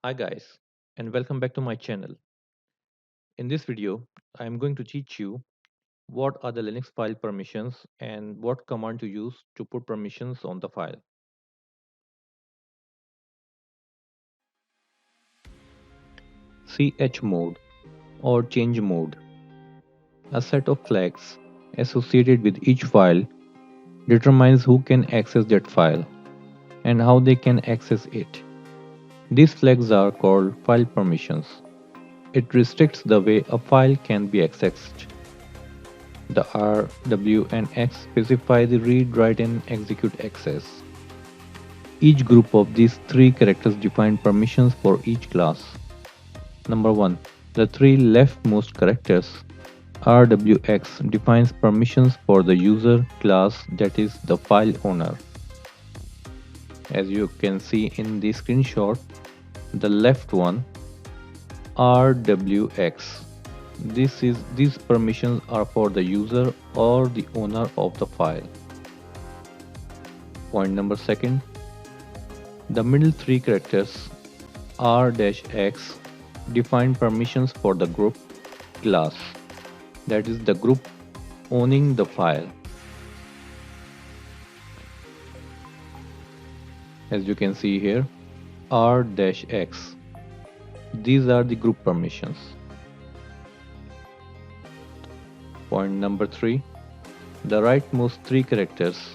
Hi guys, and welcome back to my channel. In this video, I am going to teach you what are the Linux file permissions and what command to use to put permissions on the file. chmod or change mode, a set of flags associated with each file determines who can access that file and how they can access it. These flags are called file permissions. It restricts the way a file can be accessed. The R, W, and X specify the read, write, and execute access. Each group of these three characters define permissions for each class. Number 1. The three leftmost characters RWX defines permissions for the user class, that is the file owner. As you can see in the screenshot, the left one RWX. These permissions are for the user or the owner of the file. Point number 2. The middle three characters R-X define permissions for the group class, that is the group owning the file. As you can see here, R-X. These are the group permissions. Point number 3. The rightmost three characters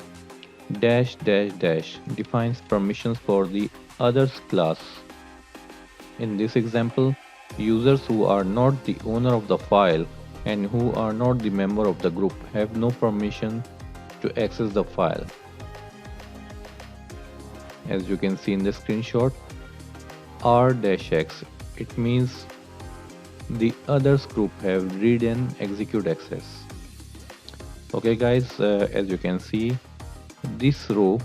dash dash dash defines permissions for the others class. In this example, users who are not the owner of the file and who are not the member of the group have no permission to access the file. As you can see in the screenshot, R-X, it means the others group have read and execute access. Okay guys, as you can see, this row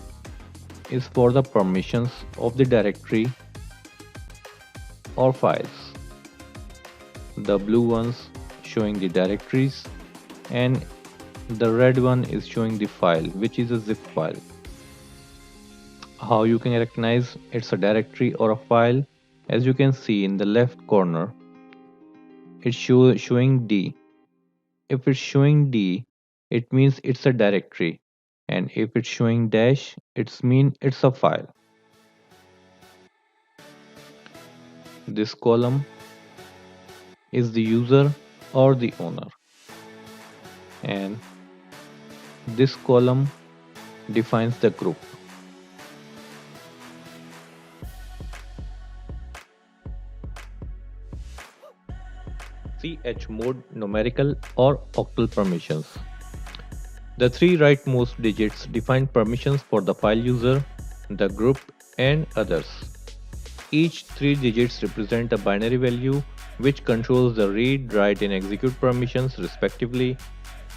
is for the permissions of the directory or files. The blue ones showing the directories and the red one is showing the file, which is a zip file. How you can recognize it's a directory or a file? As you can see in the left corner, it's showing D. If it's showing D, it means it's a directory, and if it's showing dash, it's a file. This column is the user or the owner, and this column defines the group. chmod numerical or octal permissions. The three rightmost digits define permissions for the file user, the group, and others. Each three digits represent a binary value which controls the read, write, and execute permissions respectively.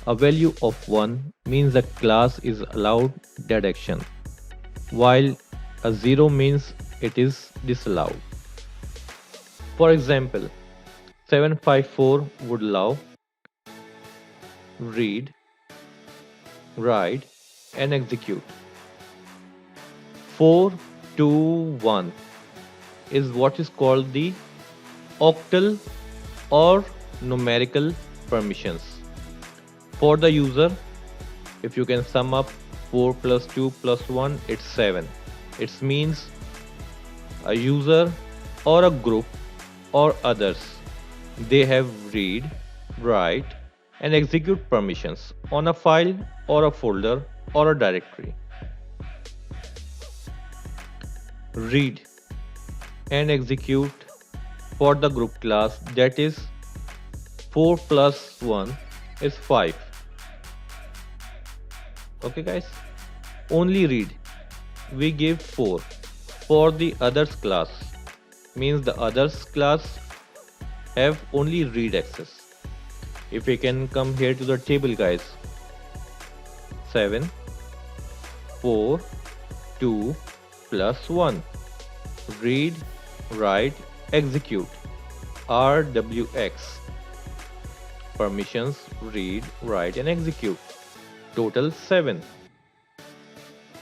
A value of 1 means the class is allowed that action, while a 0 means it is disallowed. For example, 754 would allow read, write, and execute. 421 is what is called the octal or numerical permissions. For the user, if you can sum up 4 plus 2 plus 1, it's 7. It means a user or a group or others, they have read, write, and execute permissions on a file or a folder or a directory. Read and execute for the group class, that is 4 plus 1 is 5. Okay guys, only read. We give 4. For the others class, means the others class have only read access. If we can come here to the table guys, 7, 4, 2 plus 1. Read, write, execute. RWX. Permissions, read, write, and execute. Total 7.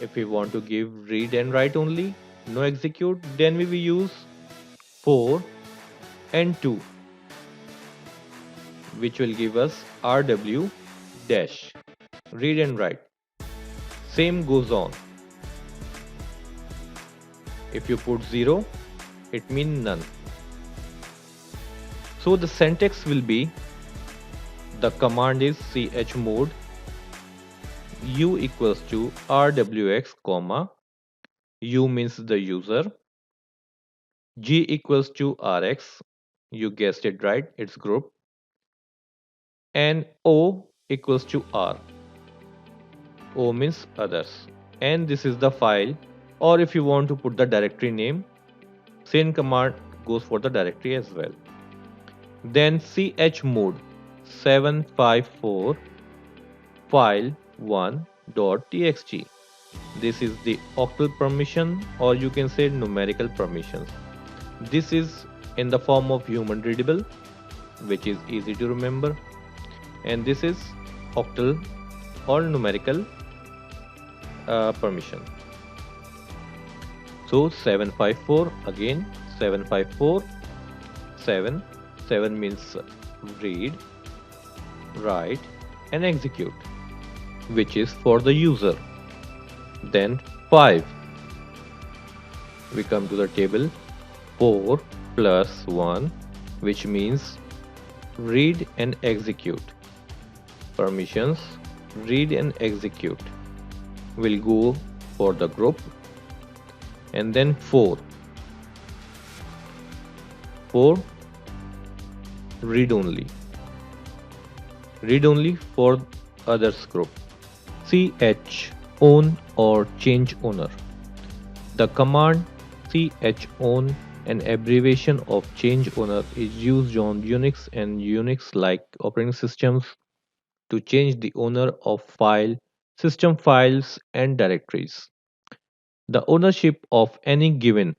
If we want to give read and write only, no execute, then we will use 4 and 2, which will give us RW dash. Read and write. Same goes on. If you put 0, it means none. So the syntax will be, the command is chmod u equals to rwx comma u means the user, g equals to rx, you guessed it right, it's group, and o equals to r, o means others, and this is the file. Or if you want to put the directory name, same command goes for the directory as well. Then chmod 754 file1.txt. This is the octal permission, or you can say numerical permissions. This is in the form of human readable, which is easy to remember, and this is octal or numerical permission. So 754, again 754, 7 means read, write and execute, which is for the user. Then 5, we come to the table, 4 plus 1, which means read and execute. Permissions, read and execute, will go for the group. And then 4 read only for others group. Ch own or change owner. The command ch own, an abbreviation of change owner, is used on Unix and Unix like operating systems to change the owner of file, system files and directories. The ownership of any given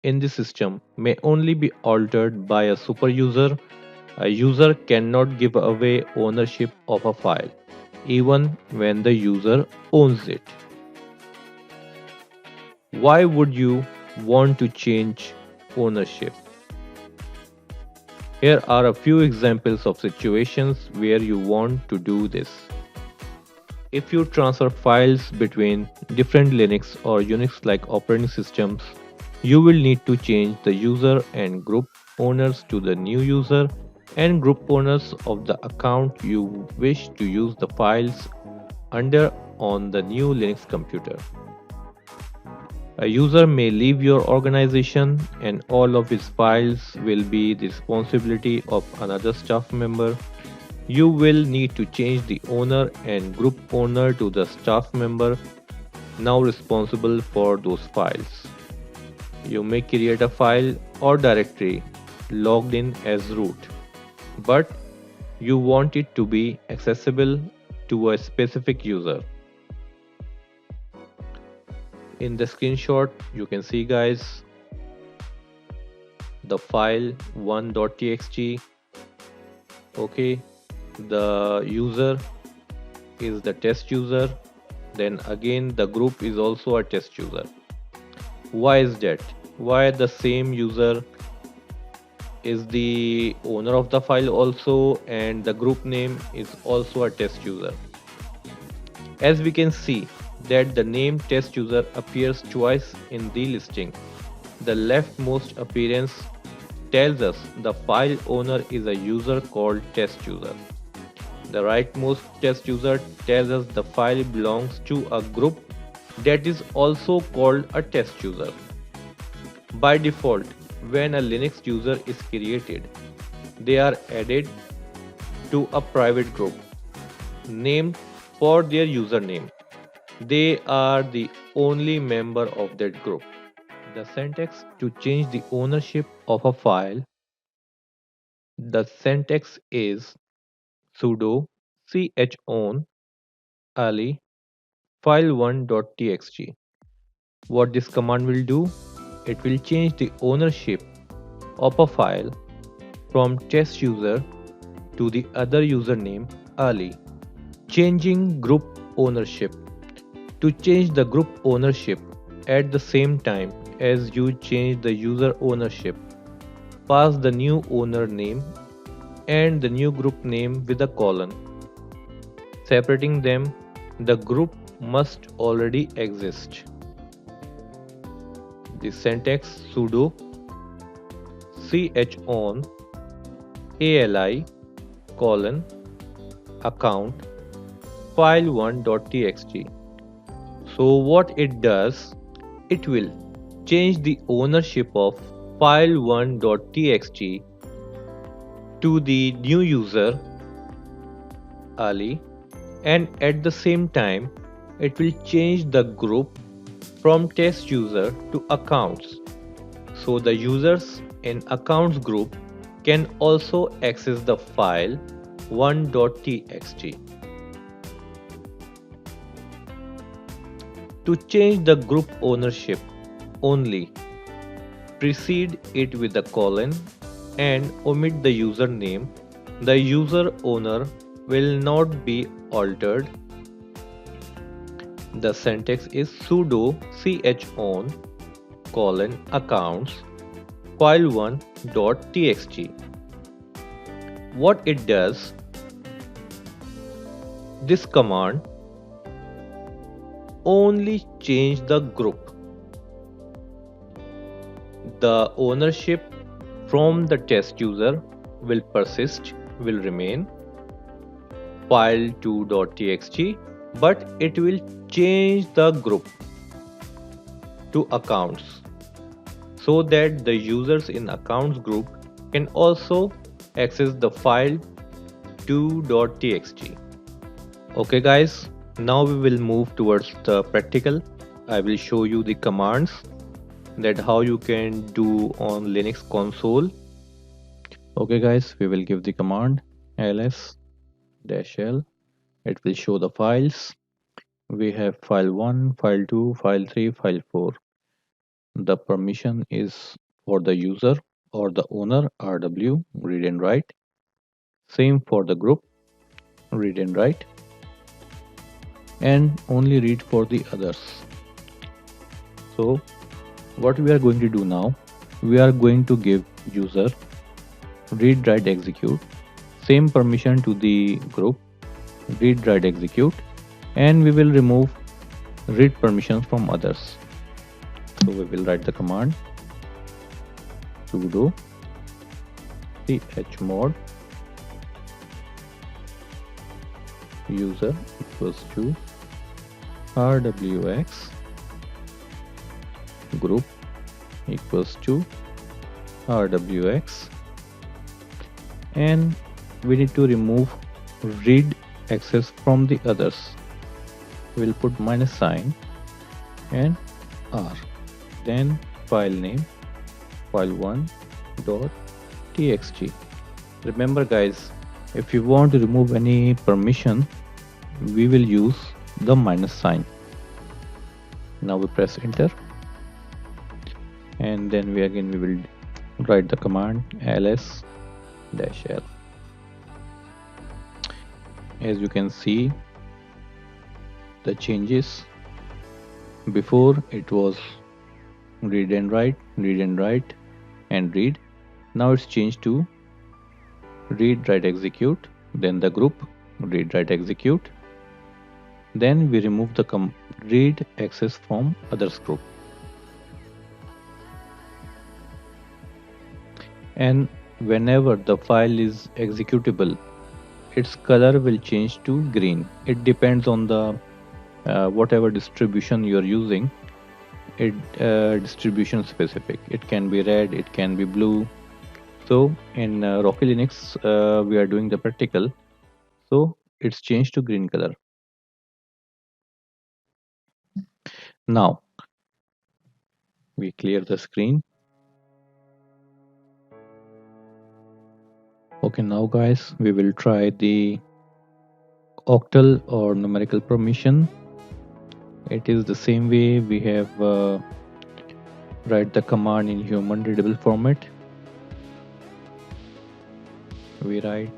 in the system may only be altered by a super user. A user cannot give away ownership of a file, even when the user owns it. Why would you want to change ownership? Here are a few examples of situations where you want to do this. If you transfer files between different Linux or Unix like operating systems, you will need to change the user and group owners to the new user and group owners of the account you wish to use the files under on the new Linux computer. A user may leave your organization and all of his files will be the responsibility of another staff member. You will need to change the owner and group owner to the staff member now responsible for those files. You may create a file or directory logged in as root, but you want it to be accessible to a specific user. In the screenshot, you can see, guys, the file 1.txt. Okay, the user is the test user, then again the group is also a test user. Why is that? Why the same user is the owner of the file also, and the group name is also a test user? As we can see that the name test user appears twice in the listing. The leftmost appearance tells us the file owner is a user called test user. The rightmost test user tells us the file belongs to a group that is also called a test user. By default, when a Linux user is created, they are added to a private group named for their username. They are the only member of that group. The syntax to change the ownership of a file. The syntax is sudo chown ali file1.txt. What this command will do? It will change the ownership of a file from test user to the other username Ali. Changing group ownership. To change the group ownership at the same time as you change the user ownership, pass the new owner name and the new group name with a colon. Separating them, the group must already exist. The syntax sudo chown ali colon account file1.txt. So what it does, it will change the ownership of file1.txt to the new user Ali, and at the same time it will change the group from test user to accounts, so the users in accounts group can also access the file 1.txt. To change the group ownership only, precede it with a colon and omit the username. The user owner will not be altered. The syntax is sudo chown colon accounts file1.txt. What it does, this command only change the group. The ownership from the test user will persist, will remain file2.txt, but it will change the group to accounts so that the users in accounts group can also access the file 2.txt. Okay guys, now we will move towards the practical. I will show you the commands that how you can do on Linux console. Okay guys, we will give the command ls-l. It will show the files. We have file 1, file 2, file 3, file 4. The permission is for the user or the owner RW, read and write. Same for the group, read and write. And only read for the others. So what we are going to do now, we are going to give user read, write, execute. Same permission to the group, read, write, execute. And we will remove read permissions from others. So we will write the command sudo chmod user equals to rwx group equals to rwx, and we need to remove read access from the others. We'll put minus sign and r, then file name file1.txt. Remember guys, if you want to remove any permission, we will use the minus sign. Now we press enter, and then we will write the command ls-l. As you can see, the changes. Before it was read and write, read and write, and read. Now it's changed to read, write, execute, then the group, read, write, execute. Then we remove the read access from others group. And whenever the file is executable, its color will change to green. It depends on the whatever distribution you are using. It distribution specific. It can be red, it can be blue. So in Rocky Linux, we are doing the practical, so it's changed to green color. Now we clear the screen. Okay, now guys, we will try the octal or numerical permission. It is the same way. We have write the command in human readable format. We write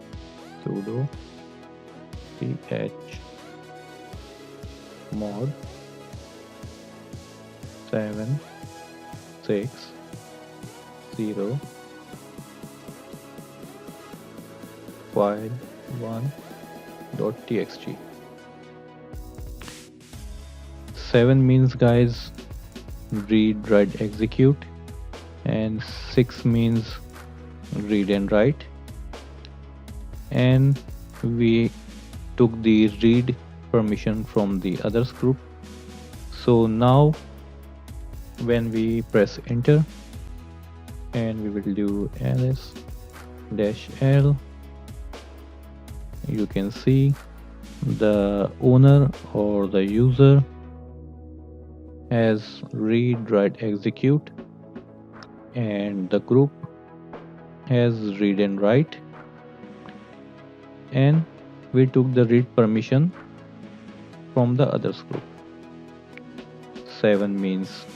sudo chmod 760 file1.txt. 7 means guys read, write, execute, and 6 means read and write. And we took the read permission from the others group. So now when we press enter and we will do ls dash l, you can see the owner or the user has read, write, execute, and the group has read and write, and we took the read permission from the others group. 7 means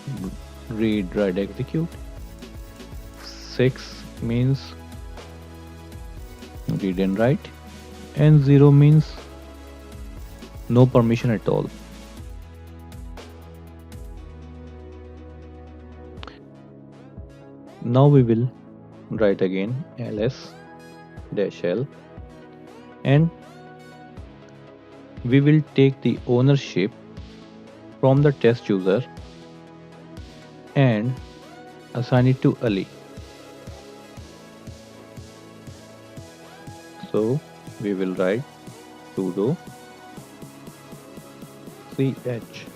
read, write, execute. 6 means read and write, and 0 means no permission at all. Now we will write again ls dash l, and we will take the ownership from the test user and assign it to Ali. So we will write sudo ch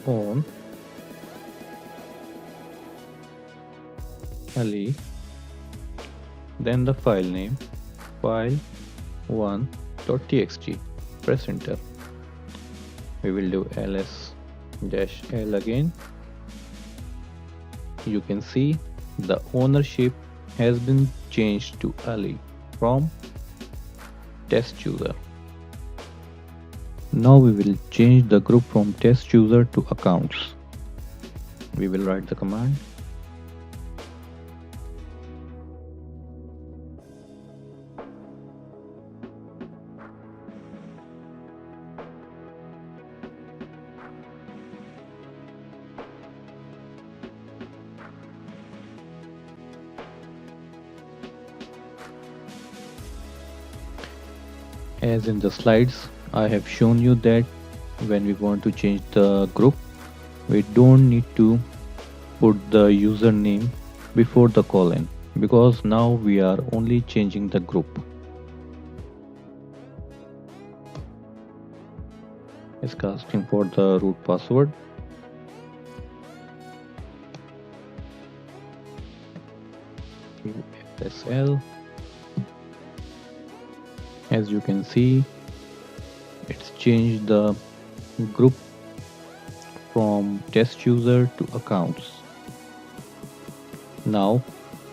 on Ali, then the file name file1.txt. Press enter. We will do ls-l again. You can see the ownership has been changed to Ali from test user. Now we will change the group from test user to accounts. We will write the command as in the slides. I have shown you that when we want to change the group, we don't need to put the username before the colon, because now we are only changing the group. It's asking for the root password. SSL. As you can see, it's changed the group from test user to accounts. Now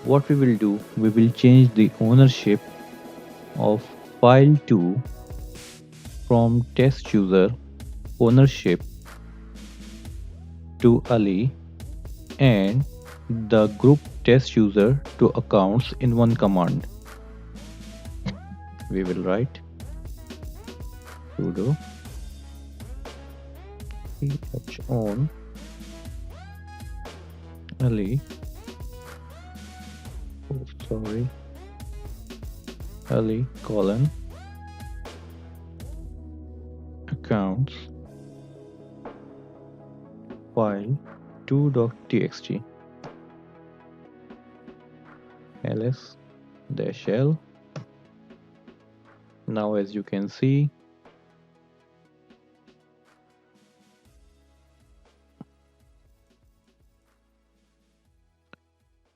what we will do, we will change the ownership of file2 from test user ownership to Ali and the group test user to accounts in one command. We will write sudo ch on Ali, Ali colon accounts file 2.txt ls dash l. Now as you can see,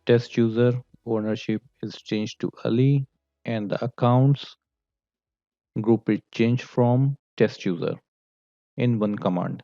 test user ownership is changed to Ali and the accounts group is changed from test user in one command.